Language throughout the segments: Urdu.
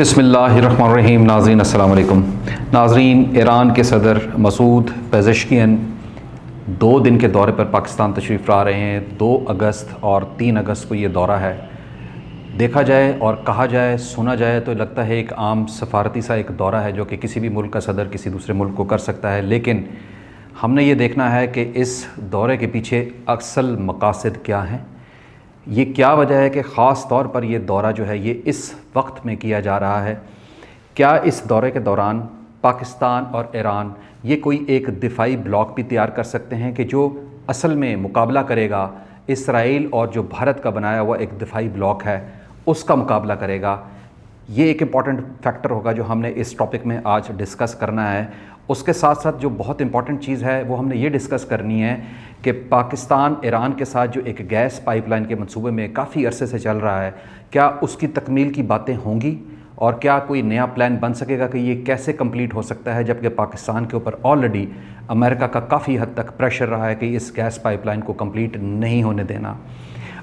بسم اللہ الرحمن الرحیم۔ ناظرین السلام علیکم۔ ناظرین، ایران کے صدر مسعود پزشکیان 2 دن کے دورے پر پاکستان تشریف لا رہے ہیں۔ 2 اگست اور 3 اگست کو یہ دورہ ہے۔ دیکھا جائے اور کہا جائے، سنا جائے تو لگتا ہے ایک عام سفارتی سا ایک دورہ ہے جو کہ کسی بھی ملک کا صدر کسی دوسرے ملک کو کر سکتا ہے، لیکن ہم نے یہ دیکھنا ہے کہ اس دورے کے پیچھے اصل مقاصد کیا ہیں، یہ کیا وجہ ہے کہ خاص طور پر یہ دورہ جو ہے یہ اس وقت میں کیا جا رہا ہے۔ کیا اس دورے کے دوران پاکستان اور ایران یہ کوئی ایک دفاعی بلاک بھی تیار کر سکتے ہیں کہ جو اصل میں مقابلہ کرے گا اسرائیل اور جو بھارت کا بنایا ہوا ایک دفاعی بلاک ہے اس کا مقابلہ کرے گا؟ یہ ایک امپورٹنٹ فیکٹر ہوگا جو ہم نے اس ٹاپک میں آج ڈسکس کرنا ہے۔ اس کے ساتھ ساتھ جو بہت امپورٹنٹ چیز ہے وہ ہم نے یہ ڈسکس کرنی ہے کہ پاکستان ایران کے ساتھ جو ایک گیس پائپ لائن کے منصوبے میں کافی عرصے سے چل رہا ہے، کیا اس کی تکمیل کی باتیں ہوں گی اور کیا کوئی نیا پلان بن سکے گا کہ یہ کیسے کمپلیٹ ہو سکتا ہے، جبکہ پاکستان کے اوپر آلریڈی امریکہ کا کافی حد تک پریشر رہا ہے کہ اس گیس پائپ لائن کو کمپلیٹ نہیں ہونے دینا۔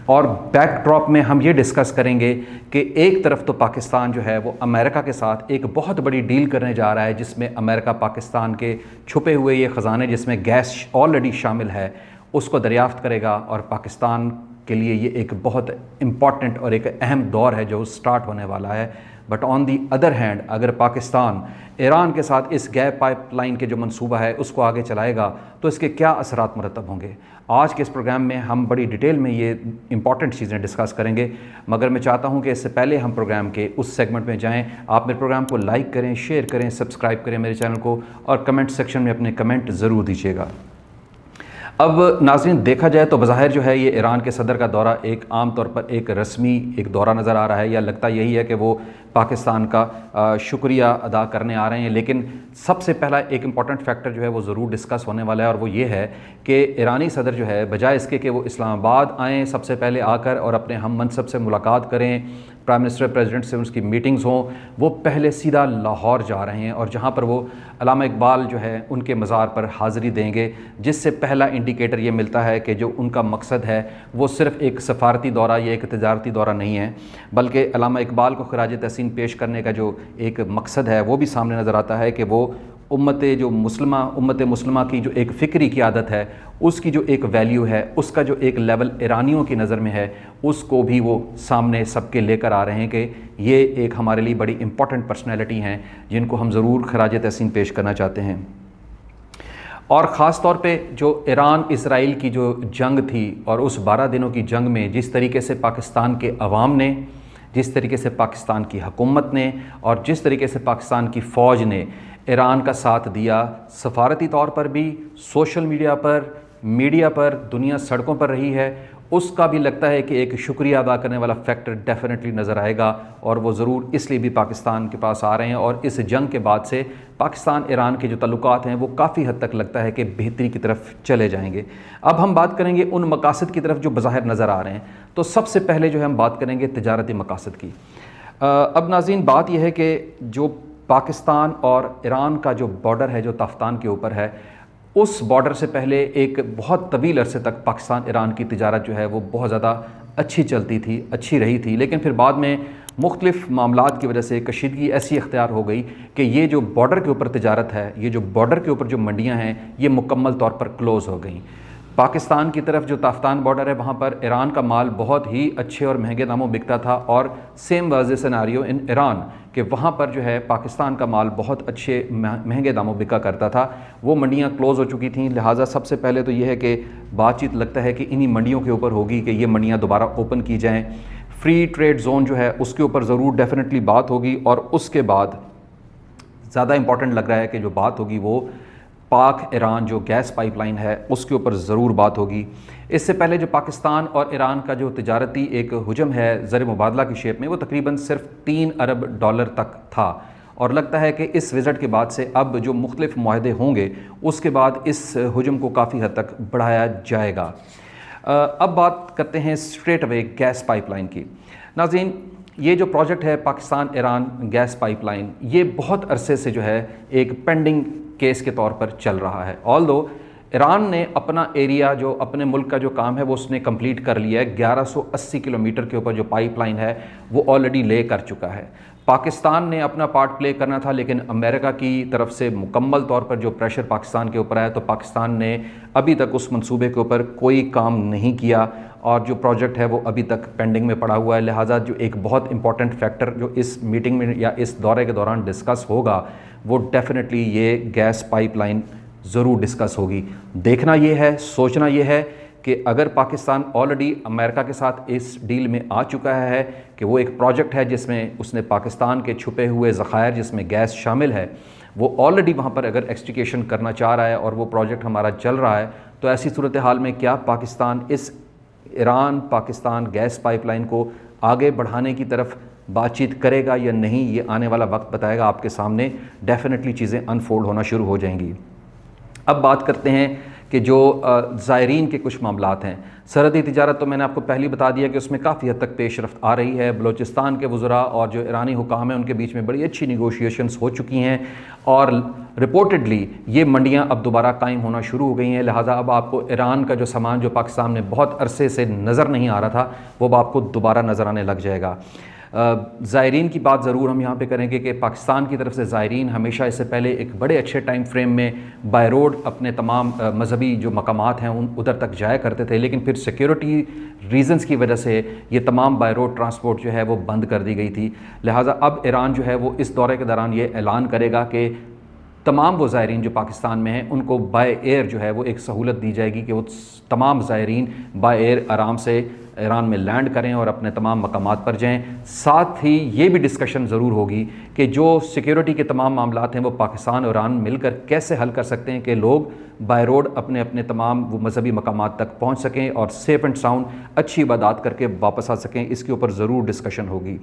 اور بیک ڈراپ میں ہم یہ ڈسکس کریں گے کہ ایک طرف تو پاکستان جو ہے وہ امریکہ کے ساتھ ایک بہت بڑی ڈیل کرنے جا رہا ہے جس میں امریکہ پاکستان کے چھپے ہوئے یہ خزانے جس میں گیس آلریڈی شامل ہے اس کو دریافت کرے گا، اور پاکستان کے لیے یہ ایک بہت امپورٹنٹ اور ایک اہم دور ہے جو سٹارٹ ہونے والا ہے۔ But on the other hand اگر پاکستان ایران کے ساتھ اس گیس پائپ لائن کے جو منصوبہ ہے اس کو آگے چلائے گا تو اس کے کیا اثرات مرتب ہوں گے؟ آج کے اس پروگرام میں ہم بڑی ڈیٹیل میں یہ امپورٹنٹ چیزیں ڈسکس کریں گے، مگر میں چاہتا ہوں کہ اس سے پہلے ہم پروگرام کے اس سیگمنٹ میں جائیں۔ آپ میرے پروگرام کو لائک کریں، شیئر کریں، سبسکرائب کریں میرے چینل کو، اور کمنٹ سیکشن میں اپنے کمنٹ ضرور دیجیے گا۔ اب ناظرین، دیکھا جائے تو بظاہر جو ہے یہ ایران کے صدر کا دورہ ایک عام طور پر ایک رسمی ایک دورہ نظر آ رہا ہے، یا لگتا یہی ہے کہ وہ پاکستان کا شکریہ ادا کرنے آ رہے ہیں، لیکن سب سے پہلا ایک امپورٹنٹ فیکٹر جو ہے وہ ضرور ڈسکس ہونے والا ہے، اور وہ یہ ہے کہ ایرانی صدر جو ہے بجائے اس کے کہ وہ اسلام آباد آئیں سب سے پہلے آ کر اور اپنے ہم منصب سے ملاقات کریں، پرائم منسٹر پریزیڈنٹ سے اس کی میٹنگز ہوں، وہ پہلے سیدھا لاہور جا رہے ہیں، اور جہاں پر وہ علامہ اقبال جو ہے ان کے مزار پر حاضری دیں گے، جس سے پہلا انڈیکیٹر یہ ملتا ہے کہ جو ان کا مقصد ہے وہ صرف ایک سفارتی دورہ یا ایک تجارتی دورہ نہیں ہے، بلکہ علامہ اقبال کو خراج تحسین پیش کرنے کا جو ایک مقصد ہے وہ بھی سامنے نظر آتا ہے کہ وہ امت مسلمہ کی جو ایک فکری قیادت ہے، اس کی جو ایک ویلیو ہے، اس کا جو ایک لیول ایرانیوں کی نظر میں ہے، اس کو بھی وہ سامنے سب کے لے کر آ رہے ہیں کہ یہ ایک ہمارے لیے بڑی امپورٹنٹ پرسنالٹی ہیں جن کو ہم ضرور خراج تحسین پیش کرنا چاہتے ہیں۔ اور خاص طور پہ جو ایران اسرائیل کی جو جنگ تھی اور اس 12 دنوں کی جنگ میں جس طریقے سے پاکستان کے عوام نے، جس طریقے سے پاکستان کی حکومت نے اور جس طریقے سے پاکستان کی فوج نے ایران کا ساتھ دیا، سفارتی طور پر بھی، سوشل میڈیا پر، میڈیا پر، دنیا سڑکوں پر رہی ہے، اس کا بھی لگتا ہے کہ ایک شکریہ ادا کرنے والا فیکٹر ڈیفینیٹلی نظر آئے گا، اور وہ ضرور اس لیے بھی پاکستان کے پاس آ رہے ہیں، اور اس جنگ کے بعد سے پاکستان ایران کے جو تعلقات ہیں وہ کافی حد تک لگتا ہے کہ بہتری کی طرف چلے جائیں گے۔ اب ہم بات کریں گے ان مقاصد کی طرف جو بظاہر نظر آ رہے ہیں، تو سب سے پہلے جو ہے ہم بات کریں گے تجارتی مقاصد کی۔ اب ناظرین، بات یہ ہے کہ جو پاکستان اور ایران کا جو بارڈر ہے جو تافتان کے اوپر ہے، اس بارڈر سے پہلے ایک بہت طویل عرصے تک پاکستان ایران کی تجارت جو ہے وہ بہت زیادہ اچھی چلتی تھی، اچھی رہی تھی، لیکن پھر بعد میں مختلف معاملات کی وجہ سے کشیدگی ایسی اختیار ہو گئی کہ یہ جو بارڈر کے اوپر تجارت ہے، یہ جو بارڈر کے اوپر جو منڈیاں ہیں، یہ مکمل طور پر کلوز ہو گئیں۔ پاکستان کی طرف جو تافتان بارڈر ہے وہاں پر ایران کا مال بہت ہی اچھے اور مہنگے داموں بکتا تھا، اور سیم واز سیناریو ان ایران کہ وہاں پر جو ہے پاکستان کا مال بہت اچھے مہنگے داموں بکا کرتا تھا۔ وہ منڈیاں کلوز ہو چکی تھیں، لہٰذا سب سے پہلے تو یہ ہے کہ بات چیت لگتا ہے کہ انہی منڈیوں کے اوپر ہوگی کہ یہ منڈیاں دوبارہ اوپن کی جائیں، فری ٹریڈ زون جو ہے اس کے اوپر ضرور ڈیفینیٹلی بات ہوگی، اور اس کے بعد زیادہ امپورٹنٹ لگ رہا ہے کہ جو بات ہوگی وہ پاک ایران جو گیس پائپ لائن ہے اس کے اوپر ضرور بات ہوگی۔ اس سے پہلے جو پاکستان اور ایران کا جو تجارتی ایک حجم ہے زر مبادلہ کی شیپ میں، وہ تقریباً صرف $3 ارب تک تھا، اور لگتا ہے کہ اس وزٹ کے بعد سے اب جو مختلف معاہدے ہوں گے اس کے بعد اس حجم کو کافی حد تک بڑھایا جائے گا۔ اب بات کرتے ہیں straight away gas pipe line کی۔ ناظرین، یہ جو پروجیکٹ ہے Pakistan Iran gas pipe line, یہ بہت عرصے سے جو ہے ایک پینڈنگ کیس کے طور پر چل رہا ہے۔ آلدو ایران نے اپنا ایریا جو اپنے ملک کا جو کام ہے وہ اس نے کمپلیٹ کر لیا ہے، 1180 کلومیٹر کے اوپر جو پائپ لائن ہے وہ آلریڈی لے کر چکا ہے۔ پاکستان نے اپنا پارٹ پلے کرنا تھا، لیکن امریکہ کی طرف سے مکمل طور پر جو پریشر پاکستان کے اوپر آیا تو پاکستان نے ابھی تک اس منصوبے کے اوپر کوئی کام نہیں کیا اور جو پروجیکٹ ہے وہ ابھی تک پینڈنگ میں پڑا ہوا ہے۔ لہٰذا جو ایک بہت امپورٹنٹ فیکٹر جو اس میٹنگ میں یا اس دورے کے دوران ڈسکس ہوگا وہ ڈیفینیٹلی یہ گیس پائپ لائن ضرور ڈسکس ہوگی۔ دیکھنا یہ ہے، سوچنا یہ ہے کہ اگر پاکستان آلریڈی امریکہ کے ساتھ اس ڈیل میں آ چکا ہے کہ وہ ایک پروجیکٹ ہے جس میں اس نے پاکستان کے چھپے ہوئے ذخائر جس میں گیس شامل ہے وہ آلریڈی وہاں پر اگر ایکسٹیکیشن کرنا چاہ رہا ہے اور وہ پروجیکٹ ہمارا چل رہا ہے، تو ایسی صورتحال میں کیا پاکستان اس Iran Pakistan gas pipe line کو آگے بڑھانے کی طرف بات چیت کرے گا یا نہیں، یہ آنے والا وقت بتائے گا۔ آپ کے سامنے ڈیفینیٹلی چیزیں انفولڈ ہونا شروع ہو جائیں گی۔ اب بات کرتے ہیں کہ جو زائرین کے کچھ معاملات ہیں۔ سرحدی تجارت تو میں نے آپ کو پہلے بتا دیا کہ اس میں کافی حد تک پیش رفت آ رہی ہے۔ بلوچستان کے وزراء اور جو ایرانی حکام ہیں ان کے بیچ میں بڑی اچھی نیگوشیشنز ہو چکی ہیں اور رپورٹڈلی یہ منڈیاں اب دوبارہ قائم ہونا شروع ہو گئی ہیں۔ لہٰذا اب آپ کو ایران کا جو سامان جو پاکستان میں بہت عرصے سے نظر نہیں آ رہا تھا وہ اب آپ کو دوبارہ نظر آنے لگ جائے گا۔ زائرین کی بات ضرور ہم یہاں پہ کریں گے کہ پاکستان کی طرف سے زائرین ہمیشہ اس سے پہلے ایک بڑے اچھے ٹائم فریم میں بائی روڈ اپنے تمام مذہبی جو مقامات ہیں ادھر تک جایا کرتے تھے، لیکن پھر سیکیورٹی ریزنز کی وجہ سے یہ تمام بائی روڈ ٹرانسپورٹ جو ہے وہ بند کر دی گئی تھی۔ لہٰذا اب ایران جو ہے وہ اس دورے کے دوران یہ اعلان کرے گا کہ تمام وہ زائرین جو پاکستان میں ہیں ان کو بائی ایئر جو ہے وہ ایک سہولت دی جائے گی کہ وہ تمام زائرین بائی ایئر آرام سے ایران میں لینڈ کریں اور اپنے تمام مقامات پر جائیں۔ ساتھ ہی یہ بھی ڈسکشن ضرور ہوگی کہ جو سیکیورٹی کے تمام معاملات ہیں وہ پاکستان اور ایران مل کر کیسے حل کر سکتے ہیں کہ لوگ بائی روڈ اپنے اپنے تمام وہ مذہبی مقامات تک پہنچ سکیں اور سیف اینڈ ساؤنڈ اچھی عبادات کر کے واپس آ سکیں۔ اس کے اوپر ضرور ڈسکشن ہوگی۔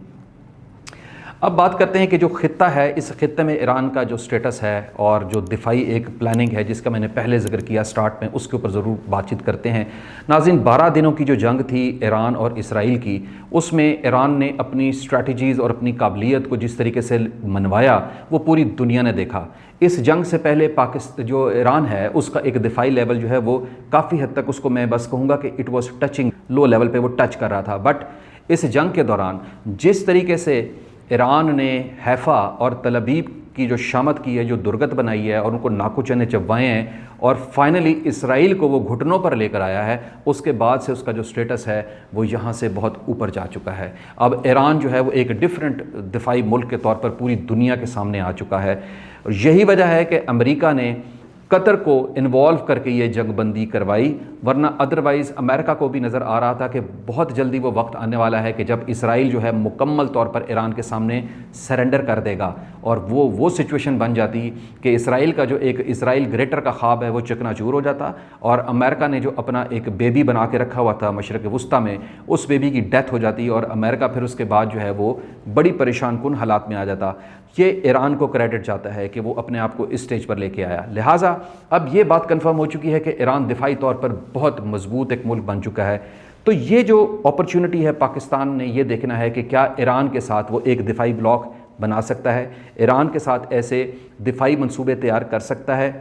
اب بات کرتے ہیں کہ جو خطہ ہے اس خطے میں ایران کا جو سٹیٹس ہے اور جو دفاعی ایک پلاننگ ہے جس کا میں نے پہلے ذکر کیا سٹارٹ میں، اس کے اوپر ضرور بات چیت کرتے ہیں۔ ناظرین، 12 دنوں کی جو جنگ تھی ایران اور اسرائیل کی، اس میں ایران نے اپنی اسٹریٹجیز اور اپنی قابلیت کو جس طریقے سے منوایا وہ پوری دنیا نے دیکھا۔ اس جنگ سے پہلے جو ایران ہے اس کا ایک دفاعی لیول جو ہے وہ کافی حد تک اس کو میں بس کہوں گا کہ it was touching, low level پہ وہ ٹچ کر رہا تھا، بٹ اس جنگ کے دوران جس طریقے سے ایران نے حیفا اور تل ابیب کی جو شامت کی ہے، جو درگت بنائی ہے اور ان کو ناکو چنے چبوائے ہیں اور فائنلی اسرائیل کو وہ گھٹنوں پر لے کر آیا ہے، اس کے بعد سے اس کا جو سٹیٹس ہے وہ یہاں سے بہت اوپر جا چکا ہے۔ اب ایران جو ہے وہ ایک ڈیفرنٹ دفاعی ملک کے طور پر پوری دنیا کے سامنے آ چکا ہے، اور یہی وجہ ہے کہ امریکہ نے قطر کو انوالو کر کے یہ جنگ بندی کروائی، ورنہ ادروائز امریکہ کو بھی نظر آ رہا تھا کہ بہت جلدی وہ وقت آنے والا ہے کہ جب اسرائیل جو ہے مکمل طور پر ایران کے سامنے سرنڈر کر دے گا، اور وہ سچویشن بن جاتی کہ اسرائیل کا جو ایک اسرائیل گریٹر کا خواب ہے وہ چکنا چور ہو جاتا، اور امریکہ نے جو اپنا ایک بیبی بنا کے رکھا ہوا تھا مشرق وسطیٰ میں، اس بیبی کی ڈیتھ ہو جاتی اور امریکہ پھر اس کے بعد جو ہے وہ بڑی پریشان کن حالات میں آ جاتا۔ یہ ایران کو کریڈٹ جاتا ہے کہ وہ اپنے آپ کو اس سٹیج پر لے کے آیا۔ لہٰذا اب یہ بات کنفرم ہو چکی ہے کہ ایران دفاعی طور پر بہت مضبوط ایک ملک بن چکا ہے۔ تو یہ جو اپرچونٹی ہے پاکستان نے یہ دیکھنا ہے کہ کیا ایران کے ساتھ وہ ایک دفاعی بلاک بنا سکتا ہے، ایران کے ساتھ ایسے دفاعی منصوبے تیار کر سکتا ہے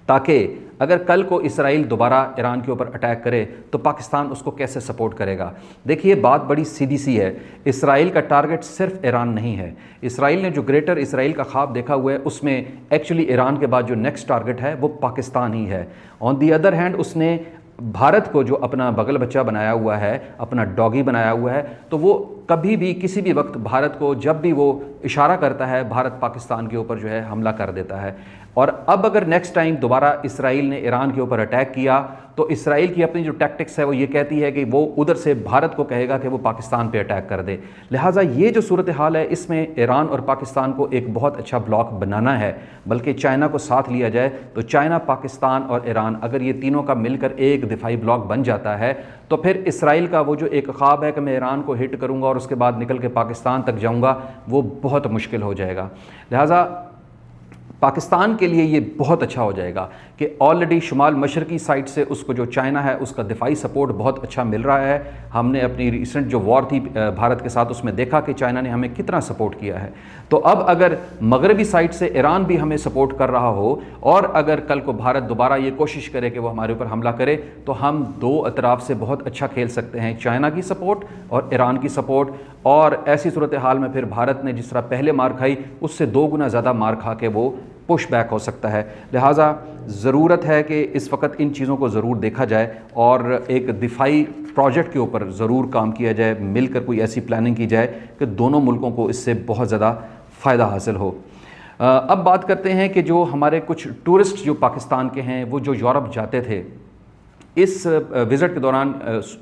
تاکہ اگر کل کو اسرائیل دوبارہ ایران کے اوپر اٹیک کرے تو پاکستان اس کو کیسے سپورٹ کرے گا۔ دیکھیے بات بڑی سیدھی سی ہے، اسرائیل کا ٹارگٹ صرف ایران نہیں ہے۔ اسرائیل نے جو گریٹر اسرائیل کا خواب دیکھا ہوا ہے اس میں ایکچولی ایران کے بعد جو نیکسٹ ٹارگٹ ہے وہ پاکستان ہی ہے۔ آن دی ادر ہینڈ اس نے بھارت کو جو اپنا بغل بچہ بنایا ہوا ہے، اپنا ڈاگی بنایا ہوا ہے، تو وہ کبھی بھی کسی بھی وقت بھارت کو جب بھی وہ اشارہ کرتا ہے بھارت پاکستان کے اوپر جو ہے حملہ کر دیتا ہے۔ اور اب اگر نیکسٹ ٹائم دوبارہ اسرائیل نے ایران کے اوپر اٹیک کیا تو اسرائیل کی اپنی جو ٹیکٹکس ہے وہ یہ کہتی ہے کہ وہ ادھر سے بھارت کو کہے گا کہ وہ پاکستان پہ اٹیک کر دے۔ لہٰذا یہ جو صورتحال ہے اس میں ایران اور پاکستان کو ایک بہت اچھا بلاک بنانا ہے، بلکہ چائنا کو ساتھ لیا جائے تو چائنا، پاکستان اور ایران اگر یہ تینوں کا مل کر ایک دفاعی بلاک بن جاتا ہے تو پھر اسرائیل کا وہ جو ایک خواب ہے کہ میں ایران کو ہٹ کروں گا اور اس کے بعد نکل کے پاکستان تک جاؤں گا، وہ بہت مشکل ہو جائے گا۔ لہٰذا پاکستان کے لیے یہ بہت اچھا ہو جائے گا کہ آلریڈی شمال مشرقی سائڈ سے اس کو جو چائنا ہے اس کا دفاعی سپورٹ بہت اچھا مل رہا ہے. ہم نے اپنی ریسنٹ جو وار تھی بھارت کے ساتھ اس میں دیکھا کہ چائنا نے ہمیں کتنا سپورٹ کیا ہے. تو اب اگر مغربی سائڈ سے ایران بھی ہمیں سپورٹ کر رہا ہو اور اگر کل کو بھارت دوبارہ یہ کوشش کرے کہ وہ ہمارے اوپر حملہ کرے تو ہم دو اطراف سے بہت اچھا کھیل سکتے ہیں, چائنا کی سپورٹ اور ایران کی سپورٹ. اور ایسی صورتحال میں پھر بھارت نے جس طرح پہلے مار کھائی اس سے 2 گنا زیادہ مار کھا کے وہ پش بیک ہو سکتا ہے. لہٰذا ضرورت ہے کہ اس وقت ان چیزوں کو ضرور دیکھا جائے اور ایک دفاعی پروجیکٹ کے اوپر ضرور کام کیا جائے, مل کر کوئی ایسی پلاننگ کی جائے کہ دونوں ملکوں کو اس سے بہت زیادہ فائدہ حاصل ہو. اب بات کرتے ہیں کہ جو ہمارے کچھ ٹورسٹ جو پاکستان کے ہیں وہ جو یورپ جاتے تھے, اس وزٹ کے دوران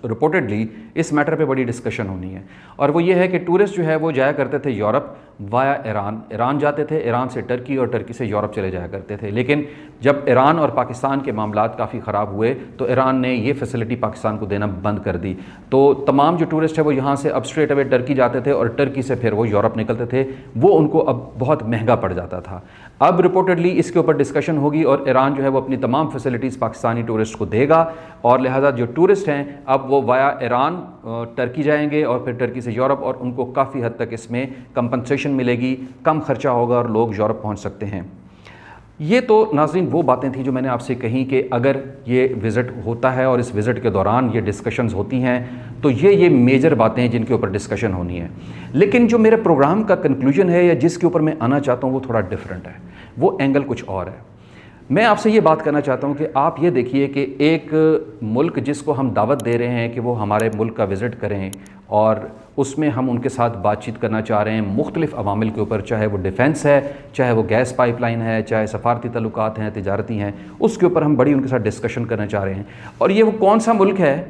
رپورٹڈلی اس میٹر پہ بڑی ڈسکشن ہونی ہے, اور وہ یہ ہے کہ ٹورسٹ جو ہے وہ جایا کرتے تھے یورپ وایا ایران جاتے تھے, ایران سے ٹرکی اور ٹرکی سے یورپ چلے جایا کرتے تھے. لیکن جب ایران اور پاکستان کے معاملات کافی خراب ہوئے تو ایران نے یہ فیسلٹی پاکستان کو دینا بند کر دی. تو تمام جو ٹورسٹ ہے وہ یہاں سے اب اسٹریٹ اوے ٹرکی جاتے تھے اور ٹرکی سے پھر وہ یورپ نکلتے تھے, وہ ان کو اب بہت مہنگا پڑ جاتا تھا. اب رپورٹڈلی اس کے اوپر ڈسکشن ہوگی اور ایران جو ہے وہ اپنی تمام فیسلٹیز پاکستانی ٹورسٹ کو دے گا, اور لہذا جو ٹورسٹ ہیں اب وہ وایا ایران ٹرکی جائیں گے اور پھر ٹرکی سے یورپ, اور ان کو کافی حد تک اس میں کمپنسیشن ملے گی, کم خرچہ ہوگا اور لوگ یورپ پہنچ سکتے ہیں. یہ تو ناظرین وہ باتیں تھیں جو میں نے آپ سے کہیں کہ اگر یہ وزٹ ہوتا ہے اور اس وزٹ کے دوران یہ ڈسکشنز ہوتی ہیں تو یہ میجر باتیں ہیں جن کے اوپر ڈسکشن ہونی ہے. لیکن جو میرے پروگرام کا کنکلوژن ہے یا جس کے اوپر میں آنا چاہتا ہوں وہ تھوڑا ڈیفرنٹ ہے, وہ اینگل کچھ اور ہے. میں آپ سے یہ بات کرنا چاہتا ہوں کہ آپ یہ دیکھیے کہ ایک ملک جس کو ہم دعوت دے رہے ہیں کہ وہ ہمارے ملک کا وزٹ کریں اور اس میں ہم ان کے ساتھ بات چیت کرنا چاہ رہے ہیں مختلف عوامل کے اوپر, چاہے وہ ڈیفنس ہے, چاہے وہ گیس پائپ لائن ہے, چاہے سفارتی تعلقات ہیں, تجارتی ہیں, اس کے اوپر ہم بڑی ان کے ساتھ ڈسکشن کرنا چاہ رہے ہیں. اور یہ وہ کون سا ملک ہے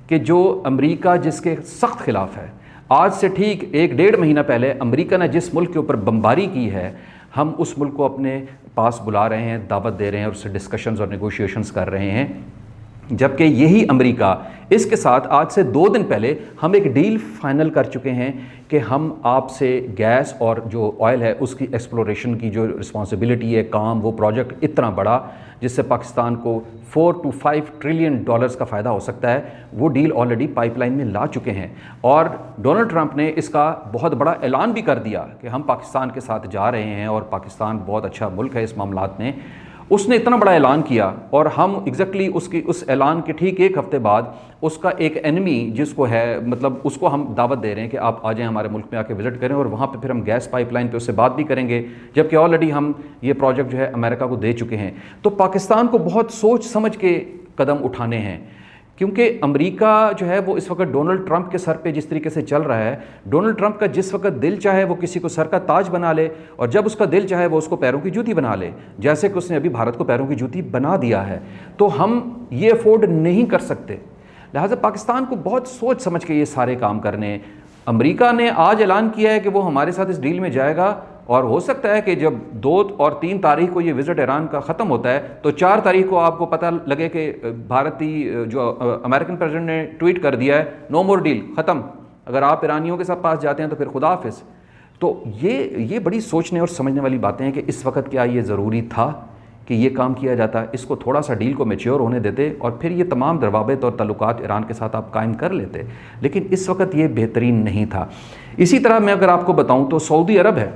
کہ جو امریکہ جس کے سخت خلاف ہے. آج سے ٹھیک 1-1.5 مہینہ پہلے امریکہ نے جس ملک کے اوپر بمباری کی ہے, ہم اس ملک کو اپنے پاس بلا رہے ہیں, دعوت دے رہے ہیں اور اس سے ڈسکشنز اور نیگوشیشنز کر رہے ہیں, جبکہ یہی امریکہ اس کے ساتھ آج سے 2 دن پہلے ہم ایک ڈیل فائنل کر چکے ہیں کہ ہم آپ سے گیس اور جو آئل ہے اس کی ایکسپلوریشن کی جو رسپانسبلٹی ہے, کام, وہ پروجیکٹ اتنا بڑا جس سے پاکستان کو $4 to $5 ٹریلین کا فائدہ ہو سکتا ہے, وہ ڈیل آلریڈی پائپ لائن میں لا چکے ہیں. اور ڈونلڈ ٹرمپ نے اس کا بہت بڑا اعلان بھی کر دیا کہ ہم پاکستان کے ساتھ جا رہے ہیں اور پاکستان بہت اچھا ملک ہے اس معاملات میں. اس نے اتنا بڑا اعلان کیا اور ہم ایگزیکٹلی اس اعلان کے ٹھیک 1 ہفتے بعد اس کا ایک اینمی جس کو ہے مطلب اس کو ہم دعوت دے رہے ہیں کہ آپ آ جائیں ہمارے ملک میں آ کے وزٹ کریں, اور وہاں پہ پھر ہم گیس پائپ لائن پہ اس سے بات بھی کریں گے, جبکہ آلریڈی ہم یہ پروجیکٹ جو ہے امریکہ کو دے چکے ہیں. تو پاکستان کو بہت سوچ سمجھ کے قدم اٹھانے ہیں, کیونکہ امریکہ جو ہے وہ اس وقت ڈونلڈ ٹرمپ کے سر پہ جس طریقے سے چل رہا ہے, ڈونلڈ ٹرمپ کا جس وقت دل چاہے وہ کسی کو سر کا تاج بنا لے, اور جب اس کا دل چاہے وہ اس کو پیروں کی جوتی بنا لے, جیسے کہ اس نے ابھی بھارت کو پیروں کی جوتی بنا دیا ہے. تو ہم یہ افورڈ نہیں کر سکتے. لہٰذا پاکستان کو بہت سوچ سمجھ کے یہ سارے کام کرنے ہیں. امریکہ نے آج اعلان کیا ہے کہ وہ ہمارے ساتھ اس ڈیل میں جائے گا, اور ہو سکتا ہے کہ جب 2 اور 3 تاریخ کو یہ وزٹ ایران کا ختم ہوتا ہے تو 4 تاریخ کو آپ کو پتہ لگے کہ بھارتی جو امریکن پریزیڈنٹ نے ٹویٹ کر دیا ہے نو مور ڈیل, ختم, اگر آپ ایرانیوں کے ساتھ پاس جاتے ہیں تو پھر خدا حافظ. تو یہ بڑی سوچنے اور سمجھنے والی باتیں ہیں کہ اس وقت کیا یہ ضروری تھا کہ یہ کام کیا جاتا ہے. اس کو تھوڑا سا ڈیل کو میچیور ہونے دیتے اور پھر یہ تمام روابط اور تعلقات ایران کے ساتھ آپ قائم کر لیتے, لیکن اس وقت یہ بہترین نہیں تھا. اسی طرح میں اگر آپ کو بتاؤں تو سعودی عرب ہے,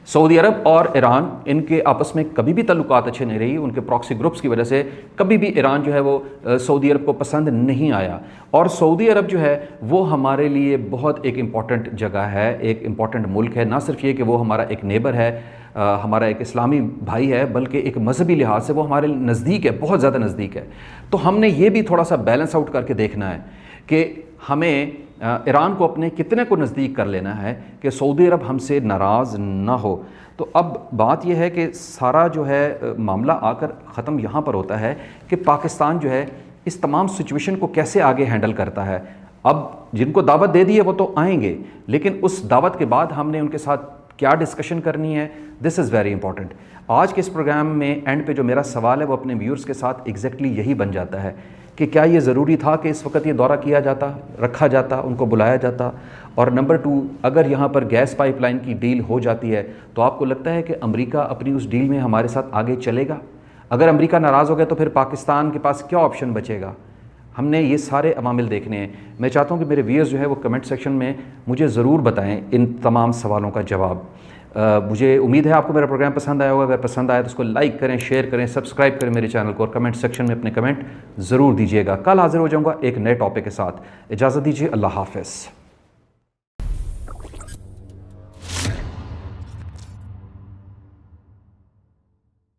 سعودی عرب اور ایران ان کے آپس میں کبھی بھی تعلقات اچھے نہیں رہی. ان کے پراکسی گروپس کی وجہ سے کبھی بھی ایران جو ہے وہ سعودی عرب کو پسند نہیں آیا, اور سعودی عرب جو ہے وہ ہمارے لیے بہت ایک امپورٹنٹ جگہ ہے, ایک امپورٹنٹ ملک ہے. نہ صرف یہ کہ وہ ہمارا ایک نیبر ہے, ہمارا ایک اسلامی بھائی ہے, بلکہ ایک مذہبی لحاظ سے وہ ہمارے نزدیک ہے, بہت زیادہ نزدیک ہے. تو ہم نے یہ بھی تھوڑا سا بیلنس آؤٹ کر کے دیکھنا ہے کہ ہمیں ایران کو اپنے کتنے کو نزدیک کر لینا ہے کہ سعودی عرب ہم سے ناراض نہ ہو. تو اب بات یہ ہے کہ سارا جو ہے معاملہ آ کر ختم یہاں پر ہوتا ہے کہ پاکستان جو ہے اس تمام سچویشن کو کیسے آگے ہینڈل کرتا ہے. اب جن کو دعوت دے دی ہے وہ تو آئیں گے, لیکن اس دعوت کے بعد ہم نے ان کے ساتھ کیا ڈسکشن کرنی ہے, دس از ویری امپورٹنٹ. آج کے اس پروگرام میں اینڈ پہ جو میرا سوال ہے وہ اپنے ویورز کے ساتھ ایگزیکٹلی یہی بن جاتا ہے کہ کیا یہ ضروری تھا کہ اس وقت یہ دورہ کیا جاتا، رکھا جاتا، ان کو بلایا جاتا؟ اور نمبر 2، اگر یہاں پر گیس پائپ لائن کی ڈیل ہو جاتی ہے تو آپ کو لگتا ہے کہ امریکہ اپنی اس ڈیل میں ہمارے ساتھ آگے چلے گا؟ اگر امریکہ ناراض ہو گیا تو پھر پاکستان کے پاس کیا آپشن بچے گا؟ ہم نے یہ سارے عوامل دیکھنے ہیں۔ میں چاہتا ہوں کہ میرے ویئرز جو ہے وہ کمنٹ سیکشن میں مجھے ضرور بتائیں ان تمام سوالوں کا جواب۔ مجھے امید ہے آپ کو میرا پروگرام پسند آیا ہوگا۔ اگر پسند آیا تو اس کو لائک کریں، شیئر کریں، سبسکرائب کریں میرے چینل کو، اور کمنٹ سیکشن میں اپنے کمنٹ ضرور دیجیے گا۔ کل حاضر ہو جاؤں گا ایک نئے ٹاپک کے ساتھ۔ اجازت دیجیے، اللہ حافظ۔